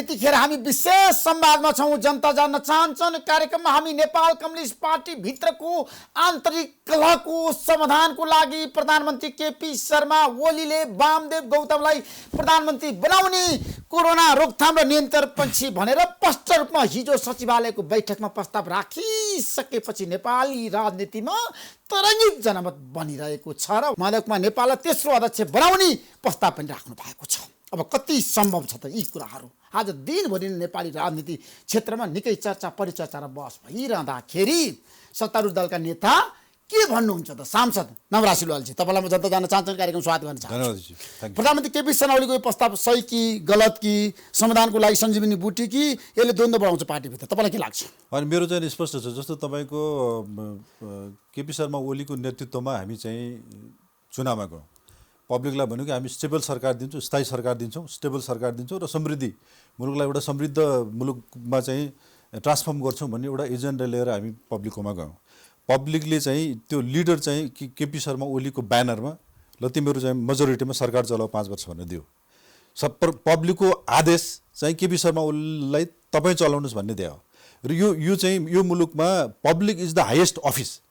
यतिखेर हामी विशेष संवादमा छौं। जनता जान्न चाहन्छन् कार्यक्रममा हामी नेपाल कम्युनिस्ट पार्टी भित्रको आन्तरिक कलहको समाधानको लागि प्रधानमन्त्री केपी शर्मा ओलीले वामदेव गौतमलाई प्रधानमन्त्री बनाउने कोरोना रोकथाम र नियन्त्रणपछि भनेर स्पष्ट रूपमा हिजो सचिवालयको बैठकमा प्रस्ताव राखिसकेपछि नेपाली राजनीतिमा तरङ्गित जनमत बनिरहेको छ र माधवमा नेपाललाई तेस्रो अध्यक्ष बनाउने प्रस्ताव पनि राख्नु भएको छ। अब कति सम्भव छ त यी कुराहरू? आज दिनभरि नेपाली राजनीति क्षेत्रमा निकै चर्चा परिचर्चा र बहस भइरहँदाखेरि सत्तारूढ दलका नेता के भन्नुहुन्छ त? सांसद नवराज सिलवालजी, तपाईँलाई म जनता जान्न चाहन्छु कार्यक्रम स्वागत गर्न चाहन्छु। प्रधानमन्त्री केपी शर्मा ओलीको यो प्रस्ताव सही कि गलत कि समाधानको लागि सञ्जीवनी बुटी कि यसले द्वन्द्व बढाउँछ पार्टीभित्र, तपाईँलाई के लाग्छ? अनि मेरो चाहिँ स्पष्ट छ, जस्तो तपाईँको केपी शर्मा ओलीको नेतृत्वमा हामी चाहिँ चुनावमा गयौँ। पब्लिकलाई भन्यो कि हामी स्टेबल सरकार दिन्छौँ, स्थायी सरकार दिन्छौँ, स्टेबल सरकार दिन्छौँ र समृद्धि मुलुकलाई एउटा समृद्ध मुलुकमा चाहिँ ट्रान्सफर्म गर्छौँ भन्ने एउटा एजेन्डा लिएर हामी पब्लिककोमा गयौँ। पब्लिकले चाहिँ त्यो लिडर चाहिँ केपी शर्मा ओलीको ब्यानरमा ल तिमीहरू चाहिँ मेजोरिटीमा सरकार चलाऊ 5 वर्ष भनेर दियो। पब्लिकको आदेश चाहिँ केपी शर्मा ओलीलाई तपाईँ चलाउनुहोस् भन्ने दियो र यो चाहिँ यो मुलुकमा public is the highest office.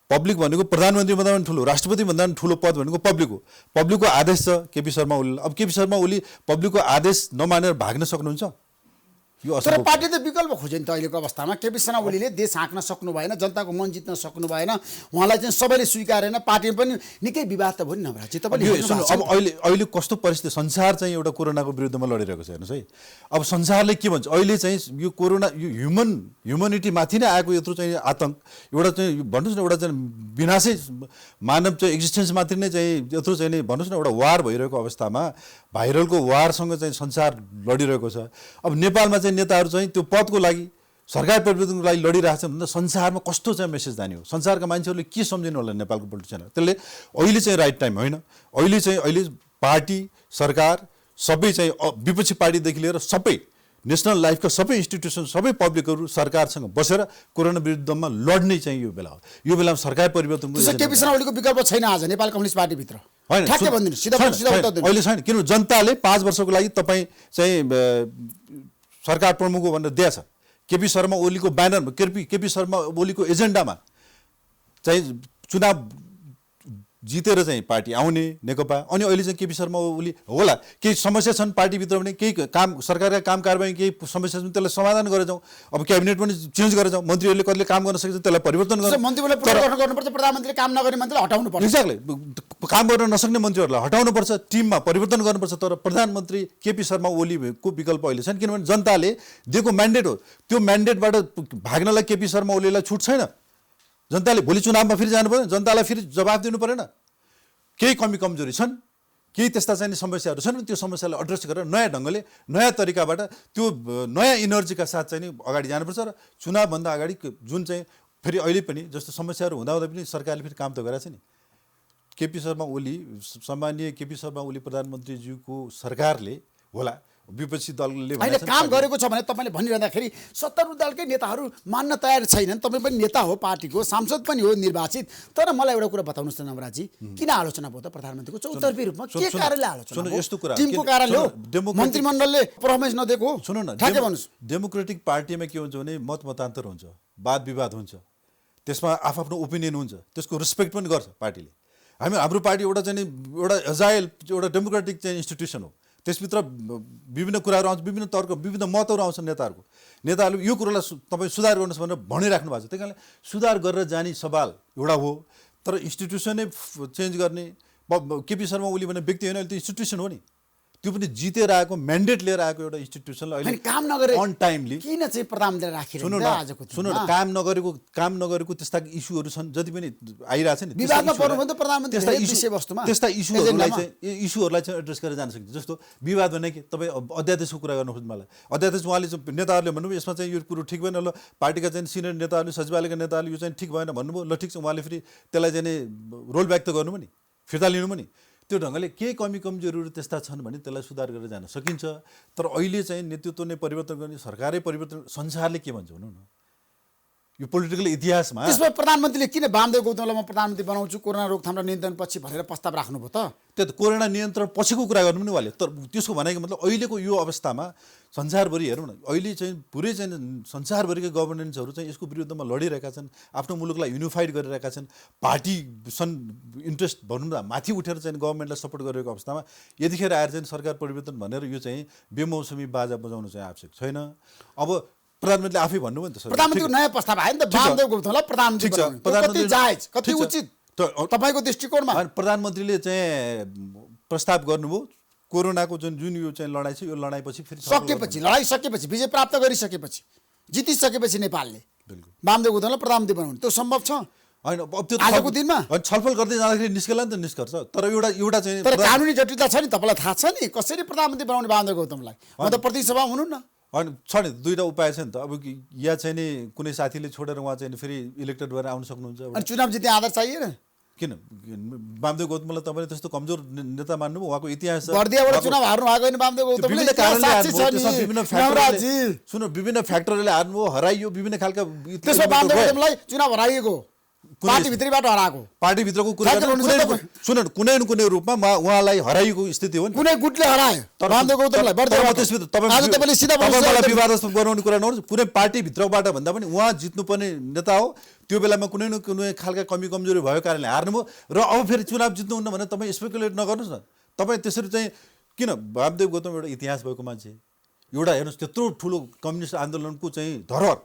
Public भनेको प्रधानमन्त्रीभन्दा पनि ठुलो, राष्ट्रपतिभन्दा पनि ठुलो पद भनेको पब्लिक हो। पब्लिकको आदेश छ केपी शर्मा ओली। अब केपी शर्मा ओली पब्लिकको आदेश नमानेर भाग्न सक्नुहुन्छ? यो तर पार्टी त विकल्प खोज्यो नि त अहिलेको अवस्थामा। केपी शर्मा ओलीले देश हाँक्न सक्नु भएन, जनताको मन जित्न सक्नु भएन, उहाँलाई चाहिँ सबैले स्वीकारेन, पार्टीमा पनि निकै विवाद त भयो नि नभएपछि। तपाईँले अब अहिले कस्तो परिस्थिति, संसार चाहिँ एउटा कोरोनाको विरुद्धमा लडिरहेको छ हेर्नुहोस् है। अब संसारले के भन्छ अहिले चाहिँ यो कोरोना यो ह्युमनिटीमाथि नै आएको यत्रो चाहिँ आतङ्क, एउटा चाहिँ भन्नुहोस् न एउटा चाहिँ विनाशै मानव चाहिँ एक्जिस्टेन्समाथि नै चाहिँ यत्रो चाहिँ भन्नुहोस् न एउटा वार भइरहेको अवस्थामा भाइरलको वारसँग चाहिँ संसार लडिरहेको छ। अब नेपालमा चाहिँ नेताहरू चाहिँ त्यो पदको लागि सरकार परिवर्तनको लागि लडिरहेको छ भन्दा संसारमा कस्तो चाहिँ मेसेज जाने हो? संसारका मान्छेहरूले के सम्झिनु होला नेपालको पोलिटिसियनहरू? त्यसले अहिले चाहिँ राइट टाइम होइन। अहिले पार्टी सरकार सबै चाहिँ विपक्षी पार्टीदेखि लिएर सबै नेसनल लाइफका सबै इन्स्टिट्युसन सबै पब्लिकहरू सरकारसँग बसेर कोरोना विरुद्धमा लड्ने चाहिँ यो बेला हो। यो बेलामा सरकार परिवर्तनको केपी शर्मा ओलीको विकल्प छैन आज नेपाल कम्युनिस्ट पार्टीभित्र? होइन, अहिले छैन। किनभने जनताले 5 वर्षको लागि तपाईँ चाहिँ सरकार प्रमुख हो भनेर दिएछ। केपी शर्मा ओलीको ब्यानरमा केपी शर्मा ओलीको एजेन्डामा चाहिँ चुनाव जितेर चाहिँ पार्टी आउने नेकपा। अनि अहिले चाहिँ केपी शर्मा ओली होला केही समस्या छन् पार्टीभित्र भने, केही काम सरकारका काम कारबाही केही समस्या छन् त्यसलाई समाधान गरेर जाउँ। अब क्याबिनेट पनि चेन्ज गरेर जाउँ, मन्त्रीहरूले कतिले काम गर्न सकेछ त्यसलाई परिवर्तन गर्छ। मन्त्रीले पुनर्गठन गर्नुपर्छ, प्रधानमन्त्रीले काम नगर्ने मन्त्रीलाई हटाउनु पर्छ। एक्ज्याक्टली, काम गर्न नसक्ने मन्त्रीहरूलाई हटाउनुपर्छ, टिममा परिवर्तन गर्नुपर्छ। तर प्रधानमन्त्री केपी शर्मा ओलीको विकल्प अहिले छैन, किनभने जनताले दिएको म्यान्डेट हो। त्यो म्यान्डेटबाट भाग्नलाई केपी शर्मा ओलीलाई छुट छैन। जनताले भोलि चुनावमा फेरि जानु पऱ्यो, जनतालाई फेरि जवाफ दिनु परेन। केही कमी कमजोरी छन्, केही त्यस्ता चाहिँ समस्याहरू छन्, त्यो समस्यालाई एड्रेस गरेर नयाँ ढङ्गले नयाँ तरिकाबाट त्यो नयाँ इनर्जीका साथ चाहिँ अगाडि जानुपर्छ। र चुनावभन्दा अगाडि जुन चाहिँ फेरि अहिले पनि जस्तो समस्याहरू हुँदाहुँदै पनि सरकारले फेरि काम त गरेको छ नि। केपी शर्मा ओली सम्मानीय केपी शर्मा ओली प्रधानमन्त्रीज्यूको सरकारले होला विपक्षी दलले होइन काम गरेको छ भने तपाईँले भनिरहँदाखेरि सत्तारूढ दलकै नेताहरू मान्न तयार छैनन्। तपाईँ पनि नेता हो, पार्टीको सांसद पनि हो निर्वाचित। तर मलाई एउटा कुरा बताउनुहोस् त नवराजी, किन आलोचना भयो त प्रधानमन्त्रीको चौतर्फी रूपमा? के कारणले आलोचना? यस्तो कुरा टिमको कारणले हो, मन्त्रीमण्डलले परफर्मेन्स नदिएको हो? सुन्नु न, ठ्याक्कै भन्नुहोस्। डेमोक्रेटिक पार्टीमा के हुन्छ भने मतान्तर हुन्छ, वाद विवाद हुन्छ, त्यसमा आफ्नो ओपिनियन हुन्छ, त्यसको रेस्पेक्ट पनि गर्छ पार्टीले। हाम्रो पार्टी एउटा चाहिँ एउटा एजाइल एउटा डेमोक्रेटिक चाहिँ इन्स्टिट्युसन हो। त्यसभित्र विभिन्न कुराहरू आउँछ, विभिन्न तर्क विभिन्न मतहरू आउँछन् नेताहरूले यो कुरालाई तपाईँ सुधार गर्नुहोस् भनेर भनिराख्नु भएको छ। त्यही कारणले सुधार गरेर जाने सवाल एउटा हो, तर इन्स्टिट्युसनै चेन्ज गर्ने केपी शर्मा ओली भन्ने व्यक्ति होइन, त्यो इन्स्टिट्युसन हो नि। त्यो पनि जितेर आएको म्यान्डेट लिएर आएको एउटा इन्स्टिट्युसनलाई अहिले काम नगरे अन टाइमली किन चाहिँ प्रधानमन्त्रीले राखिरहेको? सुन्नु न, काम नगरेको त्यस्ता इस्युहरू छन् जति पनि आइरहेको छ नि। विवादमा पर्नु भने त प्रधानमन्त्री त्यस्ता इस्युहरूलाई चाहिँ एड्रेस गरेर जान सकिन्छ। जस्तो विवाद भने कि तपाईँ अध्यादेशको कुरा गर्नु खोज्नु मलाई, अध्यादेश उहाँले नेताहरूले भन्नुभयो यसमा चाहिँ यो कुरो ठिक भएन, ल पार्टीका चाहिँ सिनियर नेताहरूले सचिवालयका नेताहरूले यो चाहिँ ठिक भएन भन्नुभयो, ल ठिक छ, उहाँले फेरि त्यसलाई चाहिँ रोल ब्याक त गर्नु पनि, फिर्ता लिनु पनि। त्यो ढङ्गले केही कमी कमजोरीहरू त्यस्ता छन् भने त्यसलाई सुधार गरेर जान सकिन्छ। तर अहिले चाहिँ नेतृत्व नै परिवर्तन गर्ने, सरकारै परिवर्तन, संसारले के भन्छ भनौँ न, यो पोलिटिकल इतिहासमा त्यसमा प्रधानमन्त्रीले किन वामदेव गौतमलाई म प्रधानमन्त्री बनाउँछु कोरोना रोकथाम र नियन्त्रण पछि भनेर प्रस्ताव राख्नुभयो त? त्यो त कोरोना नियन्त्रण पछिको कुरा गर्नु पनि उहाँले, तर त्यसको भनेको मतलब अहिलेको यो अवस्थामा संसारभरि हेरौँ न, अहिले चाहिँ पुरै चाहिँ संसारभरिका गभर्नेन्सहरू चाहिँ यसको विरुद्धमा लडिरहेका छन्, आफ्नो मुलुकलाई युनिफाइड गरिरहेका छन्, पार्टिसन इन्ट्रेस्ट भनौँ न माथि उठेर चाहिँ गभर्मेन्टलाई सपोर्ट गरिरहेको अवस्थामा यतिखेर आएर चाहिँ सरकार परिवर्तन भनेर यो चाहिँ बेमौसमी बाजा बजाउनु चाहिँ आवश्यक छैन। अब प्रधानमन्त्रीले आफै भन्नुभयो नि त, प्रधानमन्त्रीको नयाँ प्रस्ताव आयो नि त, वामदेव गौतमलाई प्रधानमन्त्री ठिक छ, बनाउने। त्यो कति जायज, कति उचित तपाईँको दृष्टिकोणमा? प्रधानमन्त्रीले चाहिँ प्रस्ताव गर्नुभयो, कोरोनाको जुन यो चाहिँ लडाइँ छ यो लडाइँपछि फेरि सकेपछि, लडाइँ सकेपछि, विजय प्राप्त गरिसकेपछि, जितिसकेपछि नेपालले बिल्कुल वामदेव गौतमलाई प्रधानमन्त्री बनाउने त्यो सम्भव छ होइन? अब त्यो आजको दिनमा छलफल गर्दै जाँदाखेरि निस्केला नि त निष्कर्ष, तर एउटा चाहिँ तर कानुनी जटिलता छ नि, तपाईँलाई थाहा छ नि कसरी प्रधानमन्त्री बनाउने वामदेव गौतमलाई? म त प्रतिसभा हुनु न। होइन छ नि, दुईवटा उपाय छ नि त। अब या चाहिँ नि कुनै साथीले छोडेर उहाँ चाहिँ फेरि इलेक्टेड भएर आउन सक्नुहुन्छ। अनि चुनाव जित्ने आधार चाहिएन? किन वामदेव गौतमलाई तपाईँले त्यस्तो कमजोर नेता मान्नुभयो? उहाँको इतिहास बर्दियाबाट चुनाव हार्नु भएको होइन वामदेव गौतमले? सुन विभिन्न फ्याक्टरले हार्नुभयो, हराइयो, विभिन्न खालका त्यसमा वामदेव गौतमलाई चुनाव हराइएको पार्टीभित्रैबाट हराएको, पार्टीभित्रको कुरा सुन कुनै न कुनै रूपमा उहाँलाई हराइएको स्थिति हो नि। कुनै गुटले हरायो वामदेव गौतमलाई बर्दियाबाट। आज तपाईँले सिधा विवादास्पद बनाउने कुरा नगर्नुहोस्। कुनै पार्टीभित्रबाट भन्दा पनि उहाँ जित्नुपर्ने नेता हो, त्यो बेलामा कुनै न कुनै खालका कमी कमजोरी भएको कारणले हार्नुभयो र अब फेरि चुनाव जित्नुहुन्न भने तपाईँ स्पेकुलेट नगर्नुहोस् न। तपाईँ त्यसरी चाहिँ किन? वामदेव गौतम एउटा इतिहास भएको मान्छे, एउटा हेर्नुहोस् त्यत्रो ठुलो कम्युनिस्ट आन्दोलनको चाहिँ धरोहर,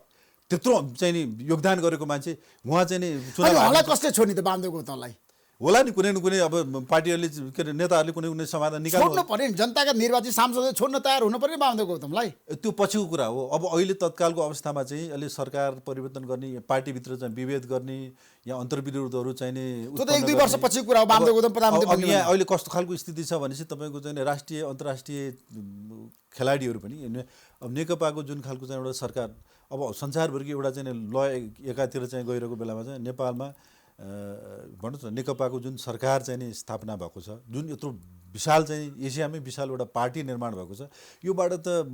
त्यत्रो चाहिँ नि योगदान गरेको मान्छे, उहाँ चाहिँ नि चुनाव कसले छोड्ने त वामदेव गौतमलाई? होला नि कुनै न कुनै अब पार्टीहरूले के अरे नेताहरूले कुनै कुनै समाधान छोड्नु पर्यो नि, जनताका निर्वाचित सांसदले छोड्न तयार हुनु पर्यो वामदेव गौतमलाई। त्यो पछिको कुरा हो। अब अहिले तत्कालको अवस्थामा चाहिँ अहिले सरकार परिवर्तन गर्ने, पार्टीभित्र चाहिँ विभेद गर्ने या अन्तर्विरोधहरू चाहिँ नि त्यो त 1-2 वर्ष पछिको कुरा हो। वामदेव गौतम प्रधानमन्त्री बन्ने यहाँ अहिले कस्तो खालको स्थिति छ भनेपछि तपाईँको चाहिँ राष्ट्रिय अन्तर्राष्ट्रिय खेलाडीहरू पनि अब नेकपाको जुन खालको चाहिँ एउटा सरकार, अब संसारभरिको एउटा चाहिँ ल एकातिर चाहिँ गइरहेको बेलामा चाहिँ नेपालमा भन्नुहोस् न नेकपाको जुन सरकार चाहिँ नि स्थापना भएको छ, जुन यत्रो विशाल चाहिँ एसियामै विशाल एउटा पार्टी निर्माण भएको छ, योबाट त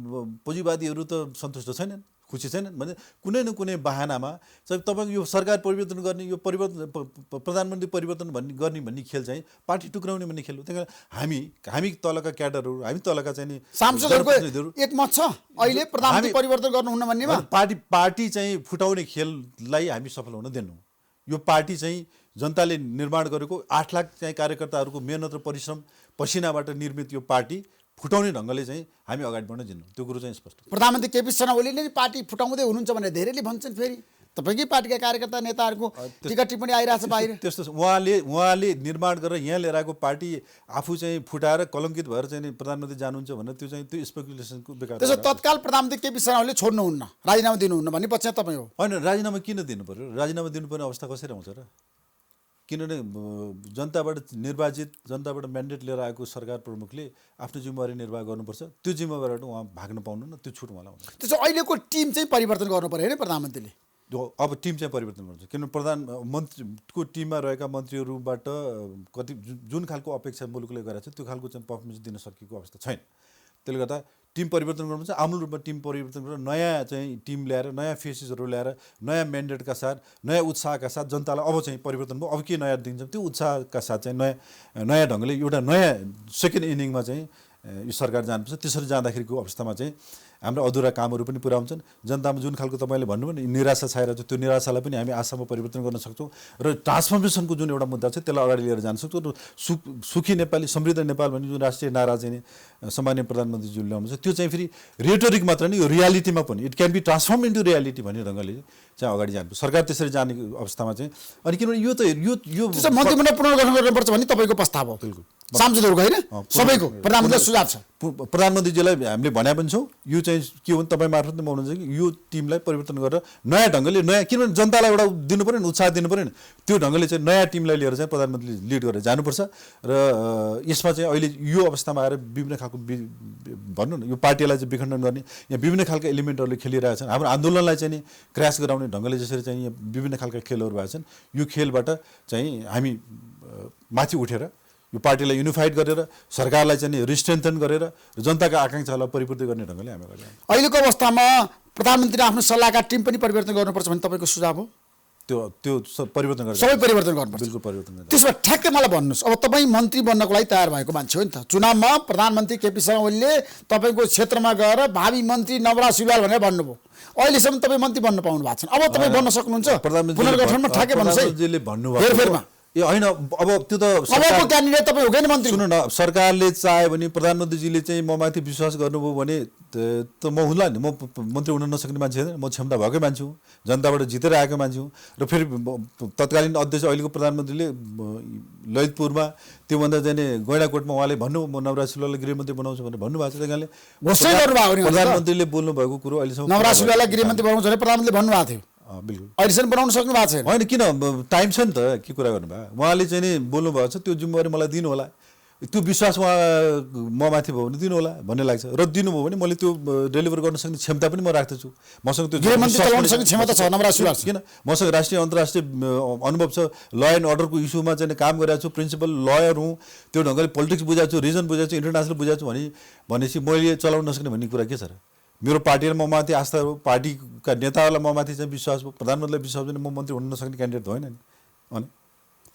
पुँजीवादीहरू त सन्तुष्ट छैनन्, खुसी छैनन्। भने कुनै न कुनै बहानामा चाहिँ तपाईँको यो सरकार परिवर्तन गर्ने, यो परिवर्तन प्रधानमन्त्री परिवर्तन गर्ने खेल चाहिँ पार्टी टुक्राउने भन्ने खेल हो। त्यही कारण हामी तलका क्याडरहरू, हामी तलका चाहिँ नि सांसदहरूको एकमत छ अहिले प्रधानमन्त्री परिवर्तन गर्नुहुन्न भन्नेमा। पार्टी चाहिँ फुटाउने खेललाई हामी सफल हुन दिन्नौँ। यो पार्टी चाहिँ जनताले निर्माण गरेको 8 लाख चाहिँ कार्यकर्ताहरूको मेहनत र परिश्रम पसिनाबाट निर्मित यो पार्टी फुटाउने ढङ्गले चाहिँ हामी अगाडि बढ्न दिन्नौँ, त्यो कुरो चाहिँ स्पष्ट। प्रधानमन्त्री केपी शर्मा ओलीले नि पार्टी फुटाउँदै हुनुहुन्छ भनेर धेरैले भन्छन्। फेरि तपाईँकै पार्टीका कार्यकर्ता नेताहरूको टिका टिप्पणी आइरहेछ बाहिर। त्यस्तो उहाँले निर्माण गरेर यहाँ लिएर आएको पार्टी आफू चाहिँ फुटाएर कलङ्कित भएर चाहिँ प्रधानमन्त्री जानुहुन्छ भनेर त्यो चाहिँ त्यो स्पेकुलेसनको बेकार। त्यसो तत्काल प्रधानमन्त्री केपी शर्मा ओलीले छोड्नुहुन्न, राजीनामा दिनुहुन्न भन्ने पक्ष तपाईँ हो? होइन, राजीनामा किन दिनु पर्यो? राजीनामा दिनुपर्ने अवस्था कसरी आउँछ र? किनभने जनताबाट निर्वाचित, जनताबाट म्यान्डेट लिएर आएको सरकार प्रमुखले आफ्नो जिम्मेवारी निर्वाह गर्नुपर्छ। त्यो जिम्मेवारीबाट उहाँ भाग्न पाउनुहुन्न, त्यो छुट उहाँलाई हुँदैन। त्यसो अहिलेको टिम चाहिँ परिवर्तन गर्नु पर्यो होइन प्रधानमन्त्रीले? अब टिम चाहिँ परिवर्तन गर्छ, किनभने प्रधानमन्त्रीको टिममा रहेका मन्त्रीहरूबाट कति जुन खालको अपेक्षा मुलुकले गरेको छ त्यो खालको चाहिँ पर्फर्मेन्स दिन सकेको अवस्था छैन। त्यसले गर्दा टिम परिवर्तन गर्नुपर्छ, आमूल रूपमा टिम परिवर्तन गरेर नयाँ चाहिँ टिम ल्याएर, नयाँ फेसेसहरू ल्याएर, नयाँ म्यान्डेटका साथ, नयाँ उत्साहका साथ जनतालाई अब चाहिँ परिवर्तन भयो, अब के नयाँ दिन्छ त्यो उत्साहका साथ चाहिँ नयाँ ढङ्गले एउटा नयाँ सेकेन्ड इनिङमा चाहिँ यो सरकार जानुपर्छ। त्यसरी जाँदाखेरिको अवस्थामा चाहिँ हाम्रो अधुरा कामहरू पनि पुरा हुन्छन्। जनतामा जुन खालको तपाईँले भन्नुभयो नि निराशा छाइरहेको छ, त्यो निराशालाई पनि हामी आशामा परिवर्तन गर्न सक्छौँ र ट्रान्सफर्मेसनको जुन एउटा मुद्दा छ त्यसलाई अगाडि लिएर जान सक्छौँ। र सुखी नेपाली, समृद्ध नेपाल भन्ने जुन राष्ट्रिय नारा चाहिँ सम्माननीय प्रधानमन्त्रीज्यूले ल्याउनुहुन्छ त्यो चाहिँ फेरि रेटोरिक मात्र नै, यो रियालिटीमा पनि it can be transform into reality भन्ने ढङ्गले चाहिँ अगाडि जानुपर्छ। सरकार त्यसरी जाने अवस्थामा चाहिँ अनि किनभने यो त यो मन्त्रीमण्डल पुनर्गठन गर्नुपर्छ भन्ने तपाईँको प्रस्ताव हो? बिल्कुल सांसदहरूको होइन, सबैको प्रधानमन्त्री सुझाव छ। प्रधानमन्त्रीजीलाई हामीले भने पनि छौँ यो चाहिँ के हो तपाईँ मार्फत नै भन्नुहुन्छ कि यो टिमलाई परिवर्तन गरेर नयाँ ढङ्गले किनभने जनतालाई एउटा दिनु पऱ्यो नि, उत्साह दिनु पऱ्यो नि, त्यो ढङ्गले चाहिँ नयाँ टिमलाई लिएर चाहिँ प्रधानमन्त्रीले लिड गरेर जानुपर्छ। र यसमा चाहिँ अहिले यो अवस्थामा आएर विभिन्न खालको भन्नु न यो पार्टीलाई चाहिँ विखण्डन गर्ने यहाँ विभिन्न खालका एलिमेन्टहरूले खेलिरहेका छन्। हाम्रो आन्दोलनलाई चाहिँ नि क्रास गराउने ढङ्गले जसरी चाहिँ यहाँ विभिन्न खालका खेलहरू भएका छन्, यो खेलबाट चाहिँ हामी माथि उठेर यो पार्टीलाई युनिफाइड गरेर सरकारलाई चाहिँ रिस्ट्रेन्थन गरेर जनताका आकाङ्क्षालाई परिपूर्ति गर्ने ढङ्गले हामी अगाडि जान्छौँ। अहिलेको अवस्थामा प्रधानमन्त्रीले आफ्नो सल्लाहकार टिम पनि परिवर्तन गर्नुपर्छ भन्ने तपाईँको सुझाव हो? त्यो परिवर्तन गरेर सबै परिवर्तन गर्नुपर्छ। बिल्कुल परिवर्तन गरेर। त्यसो भए ठ्याक्कै मलाई भन्नुहोस्, अब तपाईँ मन्त्री बन्नको लागि तयार भएको मान्छे हो नि त। चुनावमा प्रधानमन्त्री केपी शर्मा ओलीले तपाईँको क्षेत्रमा गएर भावी मन्त्री नवराज सुब्बाल भनेर भन्नुभयो। अहिलेसम्म तपाईँ मन्त्री बन्न पाउनु भएको छैन। अब तपाईँ बन्न सक्नुहुन्छ पुनर्गठनमा? ठ्याक्कै भन्नुहोस् है। हेरफेरमा ए होइन, अब त्यो त अबको क्यान्डिडेट तपाईँ हो कि मन्त्री? सुन्नु न, सरकारले चाह्यो भने प्रधानमन्त्रीजीले चाहिँ म माथि विश्वास गर्नुभयो भने त म हुँला नि, म मन्त्री हुन नसक्ने मान्छे होइन। म क्षमता भएकै मान्छे हुँ, जनताबाट जितेर आएको मान्छे हुँ। र फेरि तत्कालीन अध्यक्ष अहिलेको प्रधानमन्त्रीले ललितपुरमा त्योभन्दा चाहिँ गैँडाकोटमा उहाँले भन्नु म नवराज सुब्बाललाई गृहमन्त्री बनाउँछु भनेर भन्नुभएको छ। त्यही कारणले प्रधानमन्त्रीले बोल्नु भएको कुरो अहिलेसम्म नवराज सुब्बाललाई गृहमन्त्री बनाउँछु भने प्रधानमन्त्रीले भन्नुभएको थियो। बिल्कुल अहिलेसम्म बनाउन सक्नु भएको छैन। होइन, किन टाइम छ नि त, के कुरा गर्नुभयो उहाँले चाहिँ नि बोल्नुभएको छ। त्यो जिम्मेवारी मलाई दिनु होला, त्यो विश्वास उहाँ म माथि भयो भने दिनु होला भन्ने लाग्छ। र दिनुभयो भने मैले त्यो डेलिभर गर्न सक्ने क्षमता पनि म राख्दछु। मसँग त्यो गृहमन्त्री चलाउन सक्ने क्षमता छ नवराज सुब्बाल। किन, मसँग राष्ट्रिय अन्तर्राष्ट्रिय अनुभव छ, ल एन्ड अर्डरको इस्युमा चाहिँ काम गरिरहेको छु, प्रिन्सिपल लयर हुँ, त्यो ढङ्गले पोलिटिक्स बुझाएको छु, रिजन बुझाएको छु, इन्टरनेसनल बुझाएको छु भनेपछि मैले चलाउन नसक्ने भन्ने कुरा के छ र? मेरो पार्टीलाई म माथि आस्था हो, पार्टीका नेताहरूलाई म माथि चाहिँ विश्वास हो, प्रधानमन्त्रीलाई विश्वास भने म मन्त्री हुन नसक्ने क्यान्डिडेट होइन नि। अनि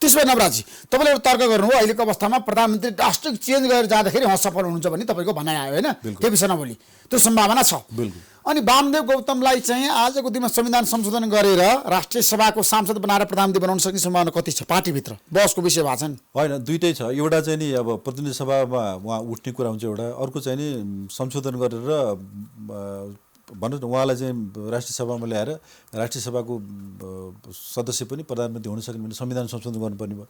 त्यसो भए नवराजी तपाईँले एउटा तर्क गर्नुभयो अहिलेको अवस्थामा प्रधानमन्त्री ड्रास्टिक चेन्ज गरेर जाँदाखेरि सफल हुनुहुन्छ भन्ने तपाईँको भनाइ आयो होइन? केपी शर्मा ओली त्यो सम्भावना छ। बिल्कुल। अनि वामदेव गौतमलाई चाहिँ आजको दिनमा संविधान संशोधन गरेर राष्ट्रिय सभाको सांसद बनाएर प्रधानमन्त्री बनाउन सक्ने सम्भावना कति छ? पार्टीभित्र बहसको विषय भएको छ नि? होइन, दुइटै छ। एउटा चाहिँ नि अब प्रतिनिधि सभामा उहाँ उठ्ने कुरा हुन्छ एउटा, अर्को चाहिँ नि संशोधन गरेर भन्नुहोस् न उहाँलाई चाहिँ राष्ट्रिय सभामा ल्याएर राष्ट्रिय सभाको सदस्य पनि प्रधानमन्त्री हुन सक्ने भने संविधान संशोधन गर्नुपर्ने भयो।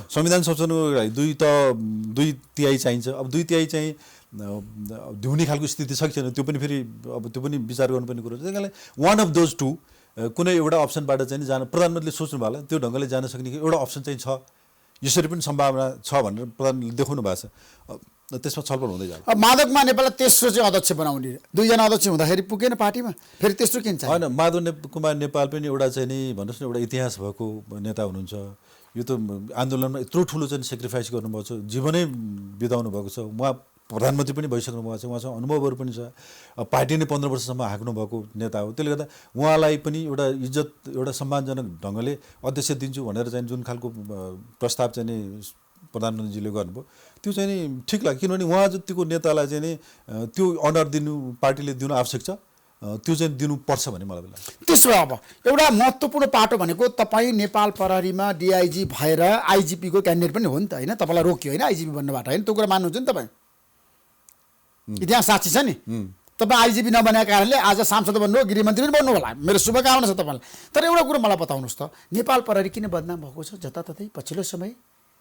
संविधान संशोधनको लागि दुई तिहाई चाहिन्छ। अब दुई तिहाई चाहिँ दिउने खालको स्थिति छ कि छैन त्यो पनि फेरि अब त्यो पनि विचार गर्नुपर्ने कुरो छ। त्यही कारणले वान अफ दोज टू कुनै एउटा अप्सनबाट चाहिँ जान प्रधानमन्त्रीले सोच्नु भयो होला, त्यो ढङ्गले जान सक्ने एउटा अप्सन चाहिँ छ, यसरी पनि सम्भावना छ भनेर प्रधानमन्त्रीले देखाउनु भएको छ। त्यसमा छलफल हुँदै जान्छ। अब माधवमा नेपाललाई तेस्रो चाहिँ अध्यक्ष बनाउने, दुईजना अध्यक्ष हुँदाखेरि पुगेन पार्टीमा, फेरि तेस्रो किन चाहिँ? होइन, माधव कुमार नेपाल पनि एउटा चाहिँ नि भन्नुहोस् न एउटा इतिहास भएको नेता हुनुहुन्छ। यो त आन्दोलनमा यत्रो ठुलो चाहिँ सेक्रिफाइस गर्नुभएको छ, जीवनै बिताउनु भएको छ। उहाँ प्रधानमन्त्री पनि भइसक्नु भएको छ, उहाँसँग अनुभवहरू पनि छ। पार्टी नै 15 वर्षसम्म हाँक्नु भएको नेता हो। त्यसले गर्दा उहाँलाई पनि एउटा इज्जत एउटा सम्मानजनक ढङ्गले अध्यक्ष दिन्छु भनेर चाहिँ जुन खालको प्रस्ताव चाहिँ नि प्रधानमन्त्रीजीले गर्नुभयो त्यो चाहिँ नि ठिक लाग्यो। किनभने उहाँ जतिको नेतालाई चाहिँ नि त्यो अनर दिनु पार्टीले दिनु आवश्यक छ, त्यो चाहिँ दिनुपर्छ भन्ने मलाई लाग्छ। त्यसो भए अब एउटा महत्त्वपूर्ण पाटो भनेको तपाईँ नेपाल प्रहरीमा डिआइजी भएर आइजिपीको क्यान्डिडेट पनि हो नि त होइन? तपाईँलाई रोक्यो होइन आइजिपी बन्नबाट होइन? त्यो कुरा मान्नुहुन्छ नि तपाईँ? इतिहास साक्षी छ नि। तपाईँ आइजिपी नबनेको कारणले आज सांसद बन्नु, गृहमन्त्री पनि बन्नु होला, मेरो शुभकामना छ तपाईँलाई। तर एउटा कुरो मलाई बताउनुहोस् त, नेपाल प्रहरी किन बदनाम भएको छ जताततै पछिल्लो समय?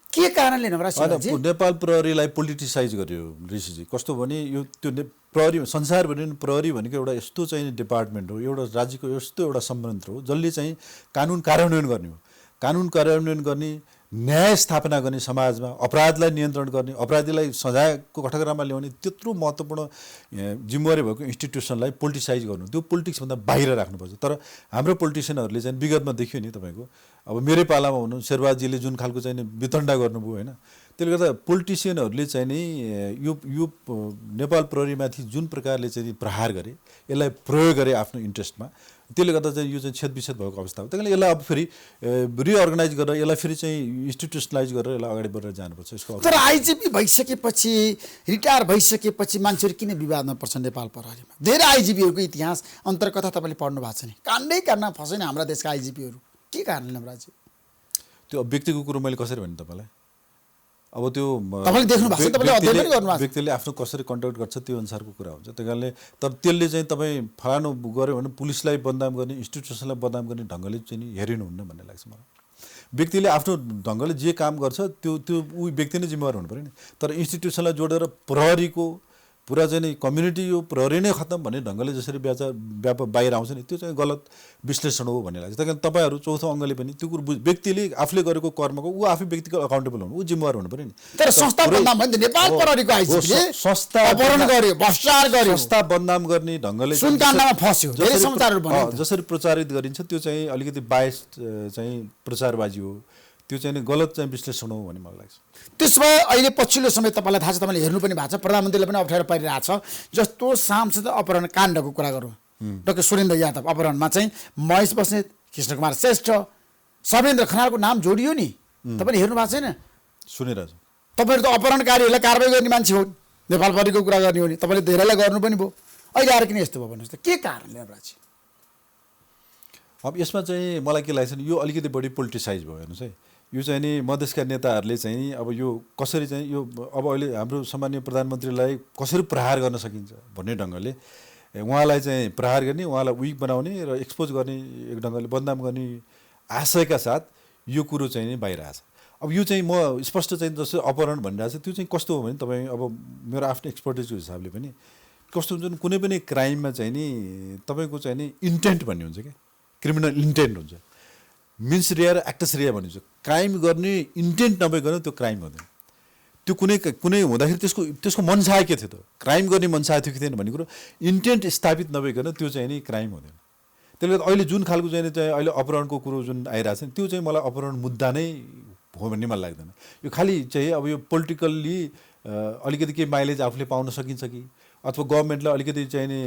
के कारणले नवराज सुब्बालजी? नेपाल प्रहरीलाई पोलिटिसाइज गर्यो ऋषिजी। कस्तो भने यो त्यो प्रहरी संसारभरि प्रहरी भनेको एउटा यस्तो चाहिँ डिपार्टमेन्ट हो, एउटा राज्यको यस्तो एउटा संयन्त्र हो जसले चाहिँ कानुन कार्यान्वयन गर्ने हो। कानुन कार्यान्वयन गर्ने, न्याय स्थापना गर्ने, समाजमा अपराधलाई नियन्त्रण गर्ने, अपराधीलाई सजायको कठघरामा ल्याउने त्यत्रो महत्त्वपूर्ण जिम्मेवारी भएको इन्स्टिट्युसनलाई पोलिटिसाइज गर्नु, त्यो पोलिटिक्सभन्दा बाहिर राख्नुपर्छ। तर हाम्रो पोलिटिसियनहरूले चाहिँ विगतमा देखियो नि तपाईँको, अब मेरै पालामा हुनु शेरबहादुरजीले जुन खालको चाहिँ वितण्डा गर्नुभयो होइन? त्यसले गर्दा पोलिटिसियनहरूले चाहिँ नि यो नेपाल प्रहरीमाथि जुन प्रकारले चाहिँ प्रहार गरे, यसलाई प्रयोग गरे आफ्नो इन्ट्रेस्टमा, त्यसले गर्दा चाहिँ यो चाहिँ छेदविच्छेद भएको अवस्था हो। त्यही कारण यसलाई अब फेरि रिअर्गनाइज गरेर यसलाई फेरि चाहिँ इन्स्टिट्युसनलाइज गरेर यसलाई अगाडि बढेर जानुपर्छ। यसको तर आइजिपी भइसकेपछि, रिटायर भइसकेपछि मान्छेहरू किन विवादमा पर्छ नेपाल प्रहरीमा? धेरै आइजिपीहरूको इतिहास अन्तर्कथा तपाईँले पढ्नु भएको छ नि, काण्डै काण्डमा फसेन हाम्रा देशका आइजिपीहरू। के कारणले नवराजी? त्यो व्यक्तिको कुरो मैले कसरी भने तपाईँलाई? अब त्यो तपाईँले देख्नु भएको छ, तपाईँले अध्ययन पनि गर्नु भएको छ। व्यक्तिले आफ्नो कसरी कन्डक्ट गर्छ त्यो अनुसारको कुरा हुन्छ। त्यही कारणले तर त्यसले चाहिँ तपाईँ फलानु गऱ्यो भने पुलिसलाई बदनाम गर्ने, इन्स्टिट्युसनलाई बदनाम गर्ने ढङ्गले चाहिँ नि हेरिनुहुन्न भन्ने लाग्छ मलाई। व्यक्तिले आफ्नो ढङ्गले जे काम गर्छ त्यो ऊ व्यक्ति नै जिम्मेवार हुनु पऱ्यो नि। तर इन्स्टिट्युसनलाई जोडेर प्रहरीको पुरा चाहिँ नि कम्युनिटी यो प्रहरी नै खत्तम भन्ने ढङ्गले जसरी व्यापक बाहिर आउँछ नि, त्यो चाहिँ गलत विश्लेषण हो भन्ने लाग्छ। त्यही कारण तपाईँहरू चौथो अङ्गले पनि त्यो कुरो व्यक्तिले आफूले गरेको कर्मको ऊ आफै व्यक्तिगत अकाउन्टेबल हुनु, ऊ जिम्मेवार हुनु पऱ्यो नि। तर संस्था बदनाम भयो नि, नेपाल प्रहरीको आइजिपीले संस्था अपहरण गर्यो, भ्रष्टाचार गर्यो, संस्था बदनाम गर्ने ढङ्गले सुनकाण्डमा फस्यो, धेरै समाचारहरू बन्यो। जसरी प्रचारित गरिन्छ त्यो चाहिँ अलिकति बायस्ड चाहिँ प्रचारबाजी हो। त्यो चाहिँ नि गलत चाहिँ विश्लेषण हो भन्ने मलाई लाग्छ। त्यसो भए अहिले पछिल्लो समय तपाईँलाई थाहा छ, तपाईँले हेर्नु पनि भएको छ, प्रधानमन्त्रीले पनि अप्ठ्यारो परिरहेको छ। जस्तो सांसद अपहरण काण्डको कुरा गरौँ, डाक्टर सुरेन्द्र यादव अपहरणमा चाहिँ महेश बस्नेत, कृष्णकुमार श्रेष्ठ, सर्वेन्द्र खनालको नाम जोडियो नि, तपाईँले हेर्नु भएको छैन? सुनिरहेको छु। तपाईँहरू त अपहरणकारीहरूलाई कारवाही गर्ने मान्छे हो, नेपाल प्रहरीको कुरा गर्ने हो नि, तपाईँले धेरैलाई गर्नु पनि भयो, अहिले आएर किन यस्तो भयो भन्नुहोस् त, के कारणले अप्राची? अब यसमा चाहिँ मलाई के लाग्छ नि, यो अलिकति बढी पोलिटिसाइज भयो हेर्नुहोस् है। यो चाहिँ नि मधेसका नेताहरूले चाहिँ अब यो कसरी चाहिँ यो अब अहिले हाम्रो सामान्य प्रधानमन्त्रीलाई कसरी प्रहार गर्न सकिन्छ भन्ने ढङ्गले उहाँलाई चाहिँ प्रहार गर्ने, उहाँलाई विक बनाउने र एक्सपोज गर्ने, एक ढङ्गले बदनाम गर्ने आशयका साथ यो कुरो चाहिँ नि बाहिर आछ। अब यो चाहिँ म स्पष्ट चाहिँ जस्तो अपहरण भनिरहेको छ त्यो चाहिँ कस्तो हो भने तपाईँ अब मेरो आफ्नो एक्सपर्टिजको हिसाबले पनि कस्तो हुन्छ नि, कुनै पनि क्राइममा चाहिँ नि तपाईँको चाहिँ नि इन्टेन्ट भन्ने हुन्छ क्या, क्रिमिनल इन्टेन्ट हुन्छ, मिन्स रिया र एक्टस रिया भनिन्छ। क्राइम गर्ने इन्टेन्ट नभइकन त्यो क्राइम हुँदैन। त्यो कुनै हुँदाखेरि त्यसको मनसाय के थियो त, क्राइम गर्ने मनसाय थियो कि थिएन भन्ने कुरो इन्टेन्ट स्थापित नभइकन त्यो चाहिँ नि क्राइम हुँदैन। त्यसले गर्दा अहिले जुन खालको चाहिँ अहिले अपहरणको कुरो जुन आइरहेको छ त्यो चाहिँ मलाई अपहरण मुद्दा नै हो भन्ने मलाई लाग्दैन। यो खालि चाहिँ अब यो पोलिटिकल्ली अलिकति केही माइलेज आफूले पाउन सकिन्छ कि अथवा गभर्मेन्टलाई अलिकति चाहिँ नि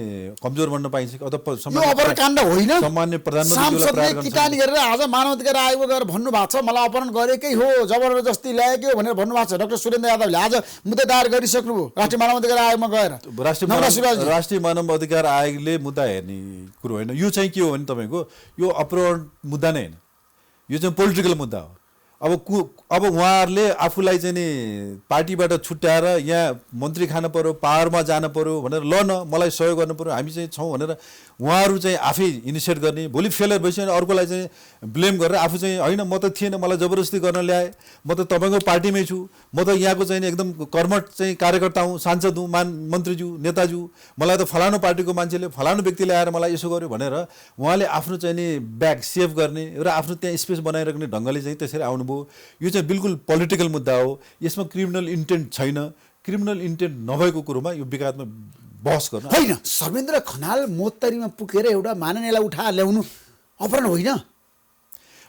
कमजोर बन्न पाइन्छ कि अथवा अपहरणकाण्ड होइन, सामान्य प्रधानमन्त्रीले किटानी गरेर आज मानवाधिकार आयोग गएर भन्नुभएको छ मलाई अपहरण गरेकै हो, जबरजस्ती ल्याएकै हो भनेर भन्नुभएको छ डाक्टर सुरेन्द्र यादवले। आज मुद्दा दायर गरिसक्नुभयो राष्ट्रिय मानवाधिकार आयोगमा गएर। राष्ट्रिय मानवाधिकार आयोगले मुद्दा हेर्ने कुरो होइन, यो चाहिँ के हो भने तपाईँको यो अपहरण मुद्दा नै होइन, यो चाहिँ पोलिटिकल मुद्दा हो। अब उहाँहरूले आफूलाई चाहिँ नि पार्टीबाट छुट्याएर यहाँ मन्त्री खान पर्यो, पावरमा जान पर्यो भनेर ल न मलाई सहयोग गर्नु पर्यो, हामी चाहिँ छौँ भनेर उहाँहरू चाहिँ आफै इनिसिएट गर्ने, भोलि फेलर भइसक्यो भने अर्कोलाई चाहिँ ब्लेम गरेर आफू चाहिँ होइन म त थिएन, मलाई जबरजस्ती गर्न ल्याए, म त तपाईँको पार्टीमै छु, म त यहाँको चाहिँ एकदम कर्मठ चाहिँ कार्यकर्ता हुँ, सांसद हुँ, मन्त्रीज्यू नेताज्यू, मलाई त फलानु पार्टीको मान्छेले फलानु व्यक्तिले आएर मलाई यसो गर्यो भनेर उहाँले आफ्नो चाहिँ नि ब्याग सेभ गर्ने र आफ्नो त्यहाँ स्पेस बनाइराख्ने ढङ्गले चाहिँ त्यसरी आउनुभयो। यो चाहिँ बिल्कुल पोलिटिकल मुद्दा हो, यसमा क्रिमिनल इन्टेन्ट छैन। क्रिमिनल इन्टेन्ट नभएको कुरोमा यो विवादमा बहस गर्न होइन। सर्वेन्द्र खनाल मोत्तरीमा पुगेर एउटा माननीयलाई उठाएर ल्याउनु अपहरण होइन।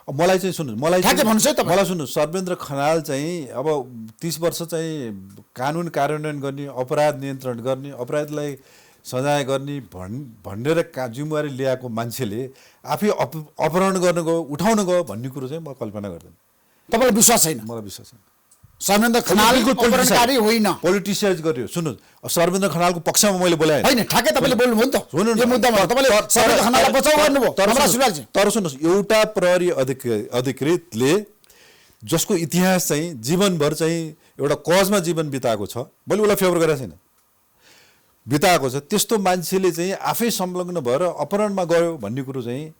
मलाई चाहिँ सुन्नुहोस्, सर्वेन्द्र खनाल चाहिँ अब 30 वर्ष चाहिँ कानुन कार्यान्वयन गर्ने, अपराध नियन्त्रण गर्ने, अपराधलाई सजाय गर्ने भनेर जिम्मेवारी ल्याएको मान्छेले आफै अपहरण गर्न गयो, उठाउन गयो भन्ने कुरो चाहिँ म कल्पना गर्दैन। तपाईँलाई विश्वास छैन? मलाई विश्वास छैन। सर्वेन्द्र खनाल अपहरणकारी होइन, पोलिटिसाइज गर्यो। सुन्नुहोस्, सर्वेन्द्र खनालको पक्षमा मैले बोलाएँ होइन, ठ्याक्कै तपाईँले बोल्नुभयो नि त यो मुद्दामा, तपाईँले सर्वेन्द्र खनाललाई बचाउ गर्नुभयो। तर सुन्नुहोस्, एउटा प्रहरी अधिकृतले जसको इतिहास चाहिँ जीवनभर चाहिँ एउटा कजमा जीवन बिताएको छ, मैले उसलाई फेभर गरेको छैन, बिताएको छ, त्यस्तो मान्छेले चाहिँ आफै संलग्न भएर अपहरणमा गयो भन्ने कुरो चाहिँ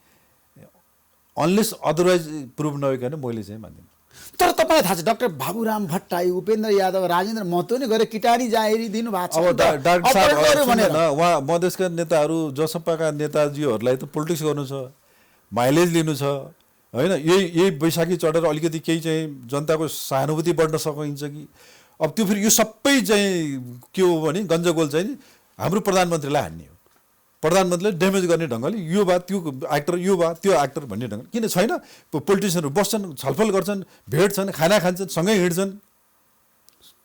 अनलेस अदरवाइज प्रुभ नभइकन मैले चाहिँ मान्दिनँ। तर तपाईँलाई थाहा छ डाक्टर बाबुराम भट्टराई, उपेन्द्र यादव, राजेन्द्र महतो नै गएर किटानी जाहेरी दिनुभएको छ। अब डाक्टर साहब उहाँ मधेसका नेताहरू जसपाका नेताजीहरूलाई त पोलिटिक्स गर्नु छ, माइलेज लिनु छ होइन, यही बैशाखी चढेर अलिकति केही चाहिँ जनताको सहानुभूति बढ्न सकिन्छ कि। अब त्यो फेरि यो सबै चाहिँ के हो भने गन्जगोल चाहिँ हाम्रो प्रधानमन्त्रीलाई हान्ने हो, प्रधानमन्त्रीले ड्यामेज गर्ने ढङ्गले यो बा त्यो एक्टर, यो बा त्यो एक्टर भन्ने ढङ्गले। किन छैन, पोलिटिसियनहरू बस्छन्, छलफल गर्छन्, भेट्छन्, खाना खान्छन्, सँगै हिँड्छन्,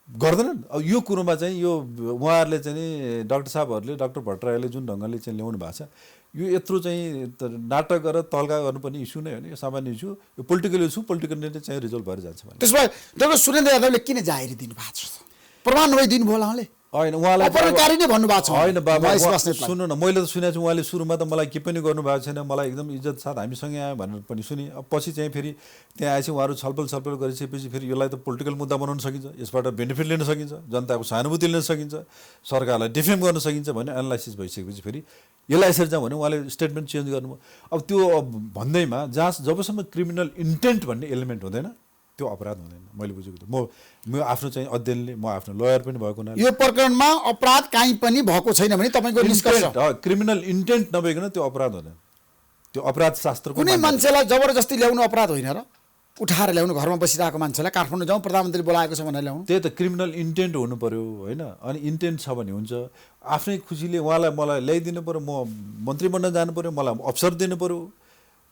गर्दैनन्। अब यो कुरोमा चाहिँ यो उहाँहरूले चाहिँ नि डाक्टर साहबहरूले, डाक्टर भट्टराईले जुन ढङ्गले चाहिँ ल्याउनु भएको छ, यो यत्रो चाहिँ नाटक गरेर तल्का गर्नुपर्ने इस्यु नै हो नि, यो सामान्य इस्यु, यो पोलिटिकल इस्यु, पोलिटिकलले चाहिँ रिजल्भ भएर जान्छ। त्यसो भए डाक्टर सुरेन्द्र यादवले किन जाहेरी दिनुभएको छ? प्रमाण नभइदिनु भयो उहाँले? होइन, उहाँलाई अपहरणकारी नै भन्नुभएको छ। होइन बाबा, सुन्नु न, मैले त सुनेको छु उहाँले सुरुमा त मलाई के पनि गर्नुभएको छैन, मलाई एकदम इज्जत साथ हामीसँगै आयो भनेर पनि सुने। अब पछि चाहिँ फेरि त्यहाँ आएपछि उहाँहरू छलफल गरिसकेपछि फेरि यसलाई त पोलिटिकल मुद्दा बनाउन सकिन्छ, यसबाट बेनिफिट लिन सकिन्छ, जनताको सहानुभूति लिन सकिन्छ, सरकारलाई डिफेम गर्न सकिन्छ भन्ने एनालाइसिस भइसकेपछि फेरि यसलाई यसरी जाउँ भने उहाँले स्टेटमेन्ट चेन्ज गर्नुभयो। अब त्यो भन्दैमा जबसम्म क्रिमिनल इन्टेन्ट भन्ने एलिमेन्ट हुँदैन त्यो अपराध हुँदैन, मैले बुझेको त। म आफ्नो चाहिँ अध्ययनले, म आफ्नो लयर पनि भएको हुनाले यो प्रकरणमा अपराध काहीँ पनि भएको छैन भने तपाईँको निष्कर्ष क्रिमिनल इन्टेन्ट नभइकन त्यो अपराध हुँदैन। त्यो अपराध शास्त्रको कुनै मान्छेलाई जबरजस्ती ल्याउनु अपराध होइन र? उठाएर ल्याउनु, घरमा बसिरहेको मान्छेलाई काठमाडौँ जाउँ प्रधानमन्त्री बोलाएको छ भनेर ल्याउनु, त्यही त क्रिमिनल इन्टेन्ट हुनु पर्यो होइन। अनि इन्टेन्ट छ भने हुन्छ, आफ्नै खुसीले उहाँलाई मलाई ल्याइदिनु पर्यो, म मन्त्री बन्न जानु पर्यो, मलाई अवसर दिनु पर्यो,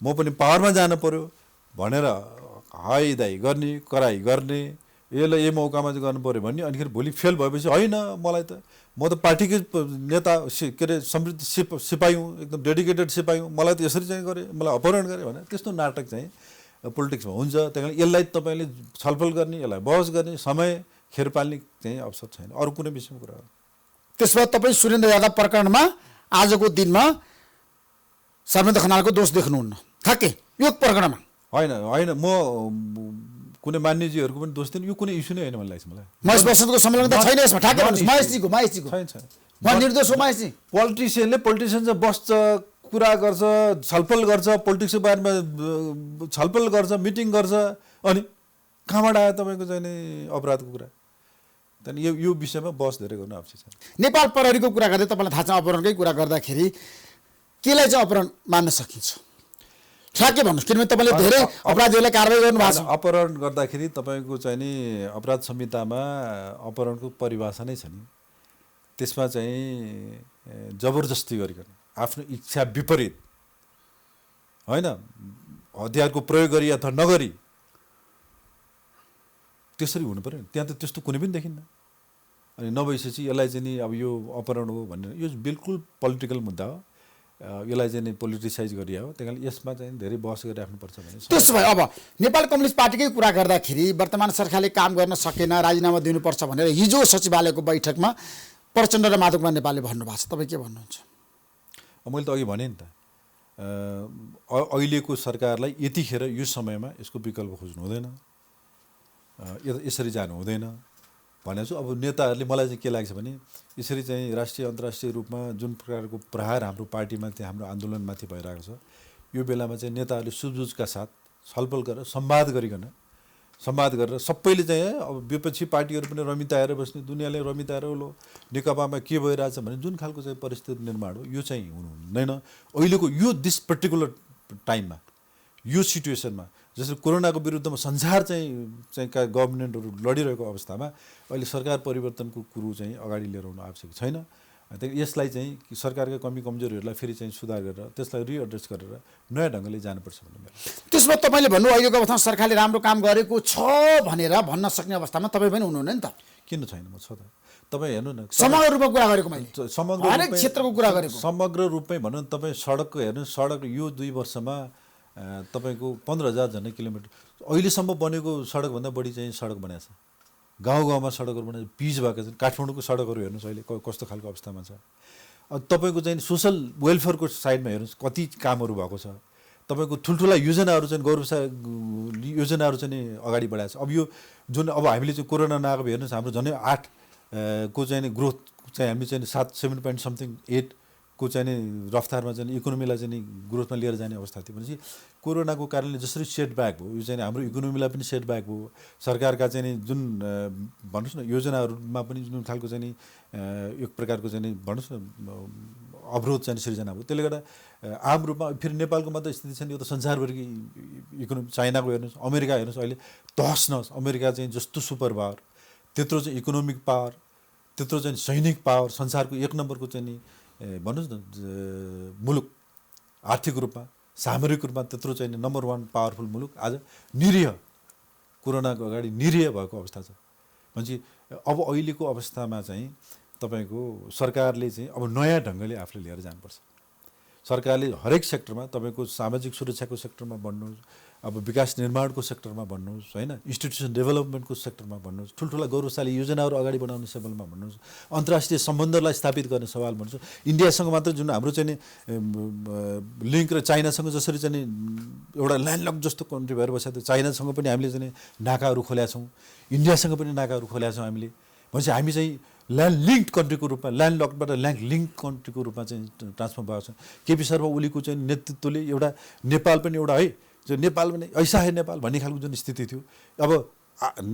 म पनि पावरमा जानु पर्यो भनेर हाइदाइ गर्ने कराई गर्ने यसलाई यही मौकामा चाहिँ गर्नु पऱ्यो भन्ने अनिखेरि भोलि फेल भएपछि होइन मलाई त म त पार्टीकै नेता के अरे समृद्ध सिपाही हुँ एकदम डेडिकेटेड सिपाही हुँ मलाई त यसरी चाहिँ गरेँ मलाई अपहरण गरेँ भने त्यस्तो नाटक चाहिँ पोलिटिक्समा हुन्छ त्यही कारण यसलाई तपाईँले छलफल गर्ने यसलाई बहस गर्ने समय खेर पाल्ने चाहिँ अवसर छैन अरू कुनै विषयमा कुरा हो त्यसो भए तपाईँ सुरेन्द्र यादव प्रकरणमा आजको दिनमा शर्मेन्द्र खनालको दोष देख्नुहुन्न ठ्याक्कै यो प्रकरणमा होइन होइन म कुनै मान्यजीहरूको पनि दोष दिनु यो कुनै इस्यु नै होइन मलाई लाग्छ मलाई महेश बसन्तको संलग्नता छैन यसमा ठ्याक्कै भन्नुहोस् महेशजीको छैन छैन उहाँ निर्दोष हो महेशजी पोलिटिसियनले चाहिँ बस्छ कुरा गर्छ छलफल गर्छ पोलिटिक्सको बारेमा छलफल गर्छ मिटिङ गर्छ अनि कहाँबाट आयो तपाईँको चाहिँ नि अपराधको कुरा त्यहाँदेखि यो विषयमा बहस धेरै गर्नु आवश्यक छ नेपाल प्रहरीको कुरा गर्दै तपाईँलाई थाहा छ अपहरणकै कुरा गर्दाखेरि केलाई चाहिँ अपहरण मान्न सकिन्छ ठ्याक्कै भन्नुहोस् किनभने तपाईँले धेरै अपराधीहरूलाई कारवाही गर्नुभएको छ अपहरण गर्दाखेरि तपाईँको चाहिँ नि अपराध संहितामा अपहरणको परिभाषा नै छ नि त्यसमा चाहिँ जबरजस्ती गरिकन आफ्नो इच्छा विपरीत होइन हतियारको प्रयोग गरी अथवा नगरी त्यसरी हुनु पऱ्यो त्यहाँ त त्यस्तो कुनै पनि देखिन्न अनि नभइसकेपछि यसलाई चाहिँ नि अब यो अपहरण हो भनेर यो बिल्कुल पोलिटिकल मुद्दा हो यसलाई चाहिँ नि पोलिटिसाइज गरिया हो त्यही कारण यसमा चाहिँ धेरै बहस गरिराख्नुपर्छ भने त्यसो भए अब नेपाल कम्युनिस्ट पार्टीकै कुरा गर्दाखेरि वर्तमान सरकारले काम गर्न सकेन राजीनामा दिनुपर्छ भनेर हिजो सचिवालयको बैठकमा प्रचण्ड र माधवकुमार नेपालले भन्नुभएको छ तपाईँ के भन्नुहुन्छ मैले त अघि भनेँ नि त अहिलेको सरकारलाई यतिखेर यो समयमा यसको विकल्प खोज्नु हुँदैन यसरी जानु हुँदैन भनेको छु अब नेताहरूले मलाई चाहिँ के लाग्छ भने यसरी चाहिँ राष्ट्रिय अन्तर्राष्ट्रिय रूपमा जुन प्रकारको प्रहार हाम्रो पार्टीमा चाहिँ हाम्रो आन्दोलनमाथि भइरहेको छ यो बेलामा चाहिँ नेताहरूले सुझबुझका साथ छलफल गरेर संवाद गरेर सबैले चाहिँ अब विपक्षी पार्टीहरू पनि रमिताएर बस्ने दुनियाँले रमिताएर लो नेकपामा के भइरहेछ भने जुन खालको चाहिँ परिस्थिति निर्माण हो यो चाहिँ हुनु हुँदैन अहिलेको यो दिस पर्टिकुलर टाइममा यो सिचुएसनमा जसरी कोरोनाको विरुद्धमा संसार चाहिँ गभर्मेन्टहरू लडिरहेको अवस्थामा अहिले सरकार परिवर्तनको कुरो चाहिँ अगाडि लिएर आउनु आवश्यक छैन त्यही यसलाई चाहिँ सरकारका कमी कमजोरीहरूलाई फेरि चाहिँ सुधार गरेर त्यसलाई रिएड्रेस गरेर नयाँ ढङ्गले जानुपर्छ भन्ने मेरो त्यसमा तपाईँले भन्नु अहिलेको अवस्थामा सरकारले राम्रो काम गरेको छ भनेर भन्न सक्ने अवस्थामा तपाईँ पनि हुनुहुन्न नि त किन छैन म छ त तपाईँ हेर्नु न समग्र रूपमा कुरा गरेको मैले समग्र हरेक क्षेत्रको कुरा गरेको समग्र रूपमै भनौँ न तपाईँ सडकको हेर्नु सडक यो 2 वर्षमा तपाईँको 15,000 झन्डै किलोमिटर अहिलेसम्म बनेको सडकभन्दा बढी चाहिँ सडक बनाएको छ गाउँमा सडकहरू बनाएको पिच भएको छ काठमाडौँको सडकहरू हेर्नुहोस् अहिले कस्तो खालको अवस्थामा छ अब तपाईँको चाहिँ सोसल वेलफेयरको साइडमा हेर्नुहोस् कति कामहरू भएको छ तपाईँको ठुल्ठुला योजनाहरू चाहिँ गौरव योजनाहरू चाहिँ अगाडि बढाएको छ अब यो जुन अब हामीले चाहिँ कोरोना नआएको हेर्नुहोस् हाम्रो झन् 8 को चाहिँ ग्रोथ चाहिँ हामी चाहिँ 7.8 को चाहिँ रफ्तारमा चाहिँ इकोनोमीलाई चाहिँ ग्रोथमा लिएर जाने अवस्था थियो भनेपछि कोरोनाको कारणले जसरी सेटब्याक भयो यो चाहिँ हाम्रो इकोनोमीलाई पनि सेटब्याक भयो सरकारका चाहिँ जुन भन्नुहोस् न योजनाहरूमा पनि जुन खालको चाहिँ एक प्रकारको चाहिँ भन्नुहोस् न अवरोध चाहिँ सिर्जना भयो त्यसले गर्दा आम रूपमा फेरि नेपालको मात्र स्थिति छैन यो त संसारभरिकै इकोनोमी चाइनाको हेर्नुहोस् अमेरिका हेर्नुहोस् अहिले तहस नहस अमेरिका चाहिँ जस्तो सुपर पावर त्यत्रो चाहिँ इकोनोमिक पावर त्यत्रो चाहिँ सैनिक पावर संसारको 1 नम्बरको चाहिँ भन्नुहोस् न मुलुक आर्थिक रूपमा सामरिक रूपमा त्यत्रो चाहिँ नम्बर 1 पावरफुल मुलुक आज निरीह कोरोनाको अगाडि निरीह भएको अवस्था छ भनेपछि अब अहिलेको अवस्थामा चाहिँ तपाईँको सरकारले चाहिँ अब नयाँ ढङ्गले आफूले लिएर जानुपर्छ सरकारले हरेक सेक्टरमा तपाईँको सामाजिक सुरक्षाको सेक्टरमा भन्नुहोस् अब विकास निर्माणको सेक्टरमा भन्नुहोस् होइन इन्स्टिट्युसन डेभलपमेन्टको सेक्टरमा भन्नुहोस् ठुल्ठुला गौरवशाली योजनाहरू अगाडि बढाउने सवालमा भन्नुहोस् अन्तर्राष्ट्रिय सम्बन्धलाई स्थापित गर्ने सवाल भन्नुहोस् इन्डियासँग मात्र जुन हाम्रो चाहिँ लिङ्क र चाइनासँग जसरी चाहिँ एउटा ल्यान्डलक जस्तो कन्ट्री भएर बसेको थियो चाइनासँग पनि हामीले चाहिँ नाकाहरू खोलेका छौँ इन्डियासँग पनि नाकाहरू खोलेका छौँ हामीले भनेपछि हामी चाहिँ ल्यान्ड लिङ्क कन्ट्रीको रूपमा ल्यान्डलकबाट ल्यान्ड लिङ्क कन्ट्रीको रूपमा चाहिँ ट्रान्सफर भएको छ केपी शर्मा ओलीको चाहिँ नेतृत्वले एउटा नेपाल पनि एउटा है जो नेपाल पनि ऐसा है नेपाल भन्ने खालको जुन स्थिति थियो अब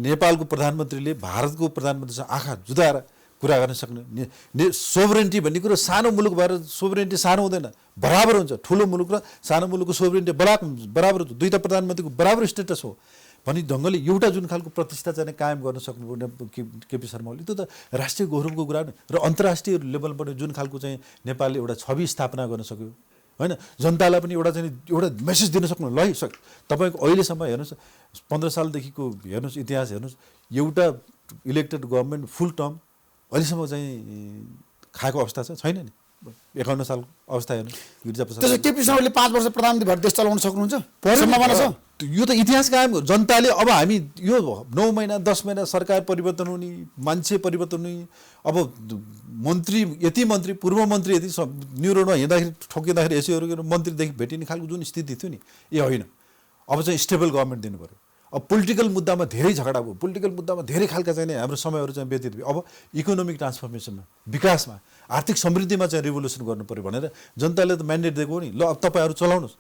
नेपालको प्रधानमन्त्रीले भारतको प्रधानमन्त्रीसँग आँखा जुदाएर कुरा गर्न सक्ने सोभरेन्टी भन्ने कुरो सानो मुलुक भएर सोभरेन्टी सानो हुँदैन बराबर हुन्छ ठुलो मुलुक र सानो मुलुकको सोभरेन्टी बराबर हुन्छ दुईटा प्रधानमन्त्रीको बराबर स्टेटस हो भन्ने ढङ्गले एउटा जुन खालको प्रतिष्ठा चाहिँ कायम गर्न सक्नुपर्ने केपी शर्मा ओली त्यो त राष्ट्रिय गौरवको कुरा नै र अन्तर्राष्ट्रिय लेभलबाट जुन खालको चाहिँ नेपालले एउटा छवि स्थापना गर्न सक्यो होइन जनतालाई पनि एउटा मेसेज दिन सक्नु ल तपाईँको अहिलेसम्म हेर्नुहोस् 15 सालदेखिको हेर्नुहोस् इतिहास हेर्नुहोस् एउटा इलेक्टेड गभर्मेन्ट फुल टर्म अहिलेसम्म चाहिँ खाएको अवस्था छैन नि 51 सालको अवस्था हेर्नु गिरिजाप्रसाद त्यसो केपी शर्माले 5 वर्ष प्रधानमन्त्री भएर देश चलाउन सक्नुहुन्छ सम्भावना छ यो त इतिहास कायम हो जनताले अब हामी यो 9 महिना 10 महिना सरकार परिवर्तन हुने मान्छे परिवर्तन हुने अब मन्त्री यति मन्त्री पूर्व मन्त्री यति न्युरोडमा हिँड्दाखेरि ठोकिँदाखेरि यसैहरू मन्त्रीदेखि भेटिने खालको जुन स्थिति थियो नि होइन अब चाहिँ स्टेबल गभर्मेन्ट दिनु पऱ्यो अब पोलिटिकल मुद्दामा धेरै झगडा भयो पोलिटिकल मुद्दामा धेरै खालका चाहिँ हाम्रो समयहरू चाहिँ व्यतीत भयो अब इकोनोमिक ट्रान्सफर्मेसनमा विकासमा आर्थिक समृद्धिमा चाहिँ रिभोल्युसन गर्नु पऱ्यो भनेर जनताले त म्यान्डेट दिएको हो नि ल अब तपाईँहरू चलाउनुहोस्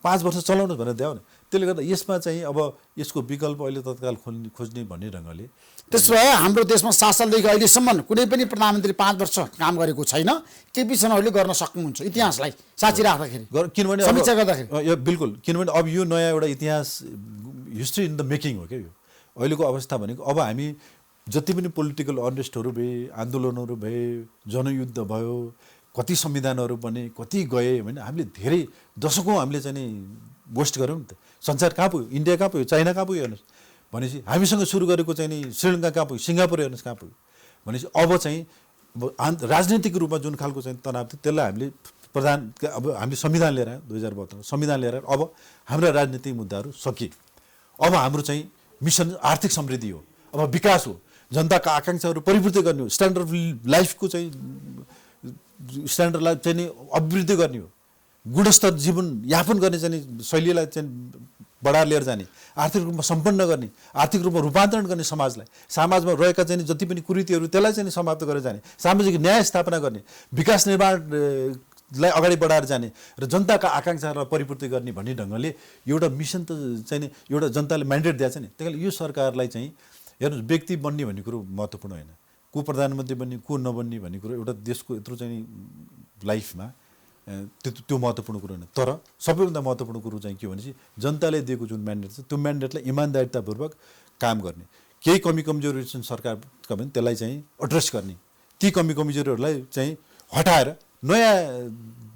5 वर्ष चलाउनुहोस् भनेर दियो नि त्यसले गर्दा यसमा चाहिँ अब यसको विकल्प अहिले तत्काल खोज्ने भन्ने ढङ्गले त्यसो भए हाम्रो देशमा 7 सालदेखि अहिलेसम्म कुनै पनि प्रधानमन्त्री 5 वर्ष काम गरेको छैन केपी शर्माले गर्न सक्नुहुन्छ इतिहासलाई साँची राख्दाखेरि किनभने समीक्षा गर्दाखेरि बिल्कुल किनभने अब यो नयाँ एउटा इतिहास हिस्ट्री इन द मेकिङ हो क्या यो अहिलेको अवस्था भनेको अब हामी जति पनि पोलिटिकल अनरेस्टहरू भए आन्दोलनहरू भए जनयुद्ध भयो कति संविधानहरू बने कति गए होइन हामीले धेरै दशकौँ हामीले चाहिँ नि वेस्ट गऱ्यौँ नि त संसार कहाँ पुग्यो इन्डिया कहाँ पुग्यो चाइना कहाँ पुग्यो हेर्नुहोस् भनेपछि हामीसँग सुरु गरेको चाहिँ नि श्रीलङ्का कहाँ पुग्यो सिङ्गापुर हेर्नुहोस् कहाँ पुग्यो भनेपछि अब चाहिँ राजनीतिक रूपमा जुन खालको चाहिँ तनाव थियो त्यसलाई हामीले अब हामीले संविधान लिएर आयौँ 2072 संविधान लिएर अब हाम्रा राजनीतिक मुद्दाहरू सकिए अब हाम्रो चाहिँ मिसन आर्थिक समृद्धि हो अब विकास हो जनताका आकाङ्क्षाहरू परिपूर्ति गर्ने हो स्ट्यान्डर्ड अफ लाइफको चाहिँ स्ट्यान्डर्डलाई चाहिँ नि अभिवृद्धि गर्ने हो गुणस्तर जीवन यापन गर्ने चाहिँ शैलीलाई चाहिँ बढाएर लिएर जाने आर्थिक रूपमा सम्पन्न गर्ने आर्थिक रूपमा रूपान्तरण गर्ने समाजलाई समाजमा रहेका चाहिँ जति पनि कुरीतिहरू त्यसलाई चाहिँ समाप्त गरेर जाने सामाजिक न्याय स्थापना गर्ने विकास निर्माणलाई अगाडि बढाएर जाने र जनताका आकाङ्क्षाहरूलाई परिपूर्ति गर्ने भन्ने ढङ्गले एउटा मिसन त चाहिँ नि एउटा जनताले म्यान्डेट दिएको छ नि त्यही कारण यो सरकारलाई चाहिँ हेर्नुहोस् व्यक्ति बन्ने भन्ने कुरो महत्त्वपूर्ण होइन को प्रधानमन्त्री बन्ने को नबन्ने भन्ने कुरो एउटा देशको यत्रो चाहिँ लाइफमा त्यो महत्त्वपूर्ण कुरो होइन तर सबैभन्दा महत्त्वपूर्ण कुरो चाहिँ के भनेपछि जनताले दिएको जुन म्यान्डेट छ त्यो म्यान्डेटलाई इमान्दारितापूर्वक काम गर्ने केही कमी कमजोरी छन् सरकारका भने त्यसलाई चाहिँ एड्रेस गर्ने ती कमी कमजोरीहरूलाई चाहिँ हटाएर नयाँ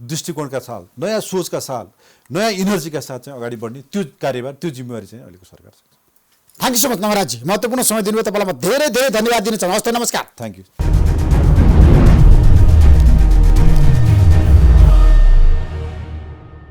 दृष्टिकोणका साथ नयाँ सोचका साथ नयाँ इनर्जीका साथ चाहिँ अगाडि बढ्ने त्यो कार्यभार त्यो जिम्मेवारी चाहिँ अहिलेको सरकार छ थ्याङ्क यू सो मच नवराजी महत्त्वपूर्ण समय दिनुभयो तपाईँलाई म धेरै धेरै धन्यवाद दिन चाहन्छु हस् त नमस्कार थ्याङ्क यू